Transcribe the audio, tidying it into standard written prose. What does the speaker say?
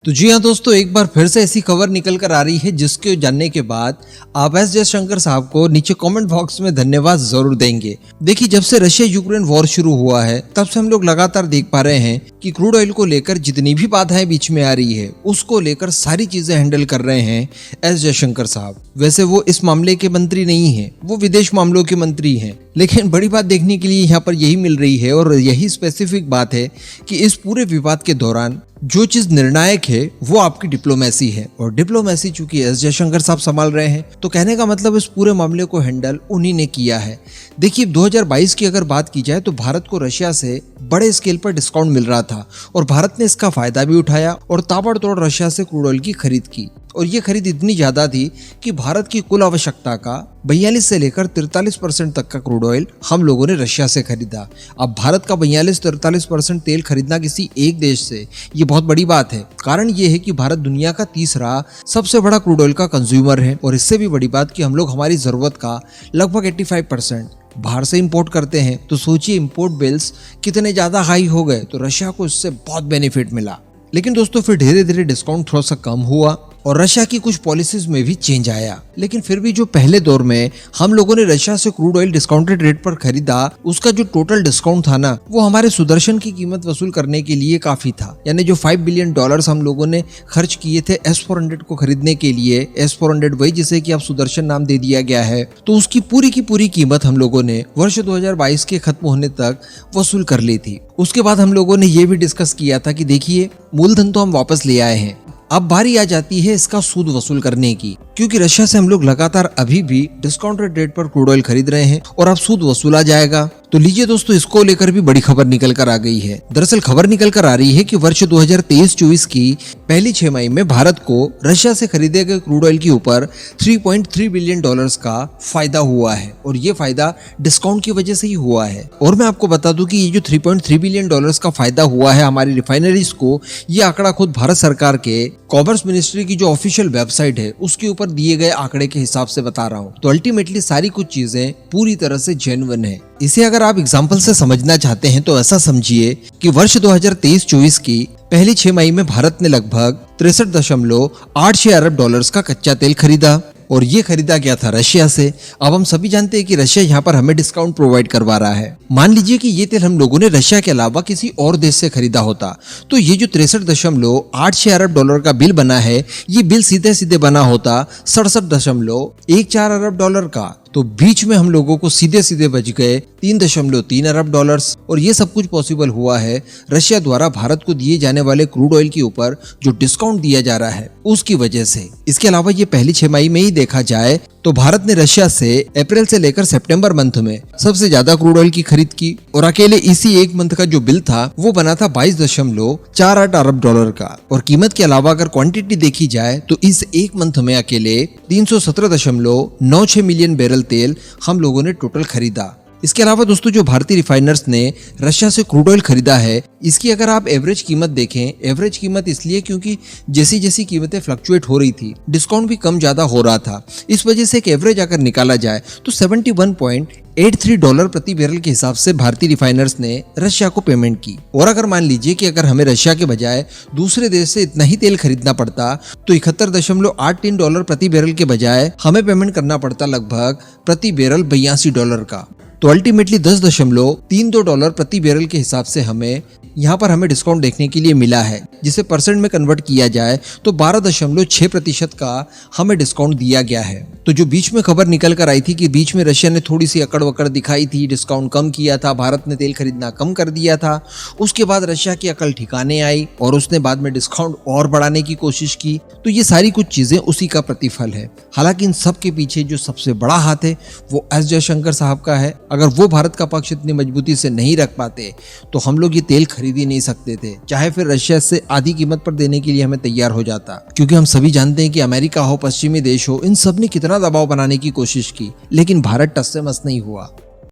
तो जी हाँ दोस्तों, एक बार फिर से ऐसी खबर निकल कर आ रही है जिसके जानने के बाद आप एस जयशंकर साहब को नीचे कमेंट बॉक्स में धन्यवाद जरूर देंगे। देखिए, जब से रशिया यूक्रेन वॉर शुरू हुआ है तब से हम लोग लगातार देख पा रहे हैं कि क्रूड ऑयल को लेकर जितनी भी बाधाएं बीच में आ रही है उसको लेकर सारी चीजें हैंडल कर रहे हैं एस जयशंकर साहब। वैसे वो इस मामले के मंत्री नहीं है, वो विदेश मामलों के मंत्री हैं, लेकिन बड़ी बात देखने के लिए यहाँ पर यही मिल रही है और यही स्पेसिफिक बात है कि इस पूरे विवाद के दौरान जो चीज निर्णायक है वो आपकी डिप्लोमेसी है। और डिप्लोमेसी चूंकि एस जयशंकर साहब संभाल रहे हैं तो कहने का मतलब इस पूरे मामले को हैंडल उन्हीं ने किया है। देखिए, 2022 की अगर बात की जाए तो भारत को रशिया से बड़े स्केल पर डिस्काउंट मिल रहा था और भारत ने इसका फायदा भी उठाया और ताबड़तोड़ रशिया से क्रूड ऑयल की खरीद की। और ये खरीद इतनी ज्यादा थी कि भारत की कुल आवश्यकता का 42 से लेकर 43% तक का क्रूड ऑयल हम लोगों ने रशिया से खरीदा। अब भारत का 42-43% तेल खरीदना किसी एक देश से ये बहुत बड़ी बात है। कारण ये है कि भारत दुनिया का तीसरा सबसे बड़ा क्रूड ऑयल का कंज्यूमर है और इससे भी बड़ी बात कि हम लोग हमारी जरूरत का लगभग 85% बाहर से इंपोर्ट करते हैं। तो सोचिए, इंपोर्ट बिल्स कितने ज्यादा हाई हो गए, तो रशिया को इससे बहुत बेनिफिट मिला। लेकिन दोस्तों, फिर धीरे धीरे डिस्काउंट थोड़ा सा कम हुआ और रशिया की कुछ पॉलिसीज में भी चेंज आया। लेकिन फिर भी जो पहले दौर में हम लोगों ने रशिया से क्रूड ऑयल डिस्काउंटेड रेट पर खरीदा, उसका जो टोटल डिस्काउंट था ना, वो हमारे सुदर्शन की कीमत वसूल करने के लिए काफी था। यानी जो $5 बिलियन हम लोगों ने खर्च किए थे S-400 को खरीदने के लिए, S-400 वही जिसे कि अब सुदर्शन नाम दे दिया गया है, तो उसकी पूरी की पूरी कीमत हम लोगों ने वर्ष 2022 के खत्म होने तक वसूल कर ली थी। उसके बाद हम लोगों ने ये भी डिस्कस किया था कि देखिए, मूलधन तो हम वापस ले आए हैं, अब बारी आ जाती है इसका सूद वसूल करने की, क्योंकि रशिया से हम लोग लगातार अभी भी डिस्काउंटेड रेट पर क्रूड ऑयल खरीद रहे हैं और अब सूद वसूला जाएगा। तो लीजिए दोस्तों, इसको लेकर भी बड़ी खबर निकल कर आ गई है। दरअसल खबर निकल कर आ रही है कि वर्ष 2023-24 की पहली 6 मई में भारत को रशिया से खरीदे गए क्रूड ऑयल के ऊपर $3.3 बिलियन का फायदा हुआ है और ये फायदा डिस्काउंट की वजह से ही हुआ है। और मैं आपको बता दूं कि ये जो $3.3 बिलियन का फायदा हुआ है हमारी रिफाइनरीज को, ये आंकड़ा खुद भारत सरकार के कॉमर्स मिनिस्ट्री की जो ऑफिशियल वेबसाइट है उसके ऊपर दिए गए आंकड़े के हिसाब से बता रहा हूँ। तो अल्टीमेटली सारी कुछ चीजें पूरी तरह से जेन्युइन है। इसे अगर आप एग्जाम्पल से समझना चाहते हैं तो ऐसा समझिए कि वर्ष 2023-24 की पहली 6 मई में भारत ने लगभग $63.86 अरब का कच्चा तेल खरीदा और ये खरीदा गया था रशिया से। अब हम सभी जानते हैं कि रशिया यहाँ पर हमें डिस्काउंट प्रोवाइड करवा रहा है। मान लीजिए कि ये तेल हम लोगों ने रशिया के अलावा किसी और देश से खरीदा होता, तो ये जो $63.86 अरब का बिल बना है, ये बिल सीधे सीधे बना होता $67.14 अरब का। तो बीच में हम लोगों को सीधे सीधे बच गए $3.3 अरब। और ये सब कुछ पॉसिबल हुआ है रशिया द्वारा भारत को दिए जाने वाले क्रूड ऑयल के ऊपर जो डिस्काउंट दिया जा रहा है उसकी वजह से। इसके अलावा ये पहली 6 मई में ही देखा जाए तो भारत ने रशिया से अप्रैल से लेकर सितंबर मंथ में सबसे ज्यादा क्रूड ऑयल की खरीद की और अकेले इसी एक मंथ का जो बिल था वो बना था $22.48 अरब का। और कीमत के अलावा अगर क्वांटिटी देखी जाए तो इस एक मंथ में अकेले 317.96 मिलियन बैरल तेल हम लोगों ने टोटल खरीदा। इसके अलावा दोस्तों, जो भारतीय रिफाइनर्स ने रशिया से क्रूड ऑयल खरीदा है, इसकी अगर आप एवरेज कीमत देखें, एवरेज कीमत इसलिए क्योंकि जैसी जैसी कीमतें फ्लक्चुएट हो रही थी, डिस्काउंट भी कम ज्यादा हो रहा था, इस वजह से एक एवरेज अगर निकाला जाए तो $71.83 प्रति बैरल के हिसाब से भारतीय रिफाइनर्स ने रशिया को पेमेंट की। और अगर मान लीजिए कि अगर हमें रशिया के बजाय दूसरे देश से इतना ही तेल खरीदना पड़ता तो $71.83 प्रति बैरल के बजाय हमें पेमेंट करना पड़ता लगभग प्रति बैरल $82 का। तो अल्टीमेटली $10.32 प्रति बैरल के हिसाब से हमें यहाँ पर डिस्काउंट देखने के लिए मिला है, जिसे परसेंट में कन्वर्ट किया जाए तो 12.6% का हमें डिस्काउंट दिया गया है। तो जो बीच में खबर निकल कर आई थी कि बीच में रशिया ने थोड़ी सी अकड़ वकड़ दिखाई थी, डिस्काउंट कम किया था, भारत ने तेल खरीदना कम कर दिया था, उसके बाद रशिया की अकल ठिकाने आई और उसने बाद में डिस्काउंट और बढ़ाने की कोशिश की। तो ये सारी कुछ चीजें उसी का प्रतिफल है। हालांकि इन सब के पीछे जो सबसे बड़ा हाथ है वो एस जयशंकर साहब का है। अगर वो भारत का पक्ष इतनी मजबूती से नहीं रख पाते तो हम लोग ये तेल खरीद ही नहीं सकते थे, चाहे फिर रशिया से आधी कीमत पर देने के लिए हमें तैयार हो जाता। क्योंकि हम सभी जानते हैं कि अमेरिका हो, पश्चिमी देश हो, इन सब ने कितना दबाव बनाने की कोशिश की, लेकिन भारत टस से मस नहीं हुआ।